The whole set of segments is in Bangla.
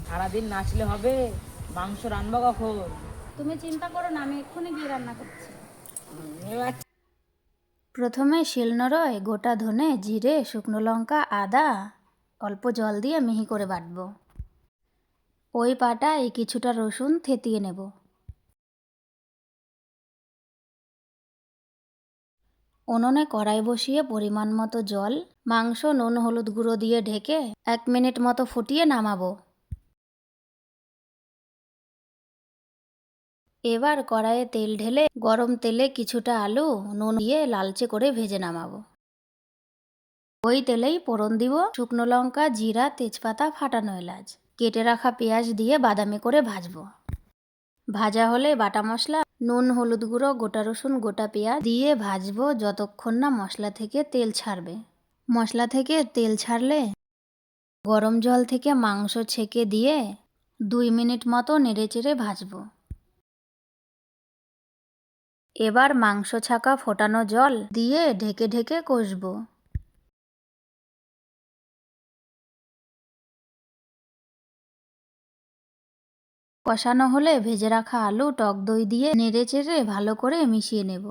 সারাদিন নাচলে হবে? মাংস রান্না কখন? তুমি চিন্তা করো না, আমি এক্ষুনি গিয়ে রান্না করছি। এবার প্রথমে শিলনোড়ায় গোটা ধনে, জিরে, শুকনো লঙ্কা, আদা অল্প জল দিয়ে মিহি করে বাটবো। ওই পাটায় কিছুটা রসুন থেতিয়ে নেব। উনুনে কড়াই বসিয়ে পরিমাণ মতো জল, মাংস নুন হলুদ গুঁড়ো দিয়ে ঢেকে 1 মিনিট মতো ফুটিয়ে নামাবো। এবার কড়াইয়ে তেল ঢেলে গরম তেলে কিছুটা আলু নুন দিয়ে লালচে করে ভেজে নামাবো। ওই তেলেই ফোড়ন দিব শুকনো লঙ্কা, জিরা, তেজপাতা, ফাটানো এলাচ। কেটে রাখা পেঁয়াজ দিয়ে বাদামি করে ভাজবো। ভাজা হলে বাটা মশলা, নুন হলুদ গুঁড়ো, গোটা রসুন, গোটা পেঁয়াজ দিয়ে ভাজবো যতক্ষণ না মশলা থেকে তেল ছাড়বে। মশলা থেকে তেল ছাড়লে গরম জল থেকে মাংস ছেঁকে দিয়ে 2 মিনিট মতো নেড়েচেড়ে ভাজবো। এবার মাংস ছাকা ফোটানো জল দিয়ে ঢেকে ঢেকে কষবো। কষানো হলে ভেজে রাখা আলু, টক দই দিয়ে নেড়েচেড়ে ভালো করে মিশিয়ে নেব।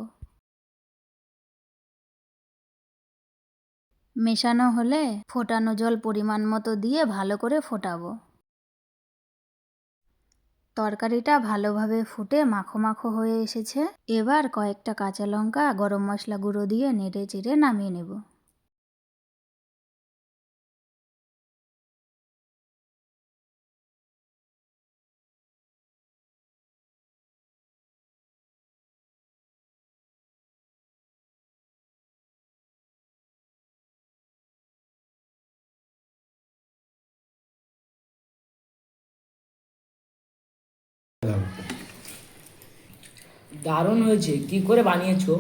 মেশানো হলে ফোটানো জল পরিমাণ মতো দিয়ে ভালো করে ফোটাবো। তরকারিটা ভালোভাবে ফুটে মাখো মাখো হয়ে এসেছে। এবার কয়েকটা কাঁচা লঙ্কা, গরম মশলা গুঁড়ো দিয়ে নেড়ে চেড়ে নামিয়ে নেব। দারুণ হয়েছে, কি করে বানিয়েছো?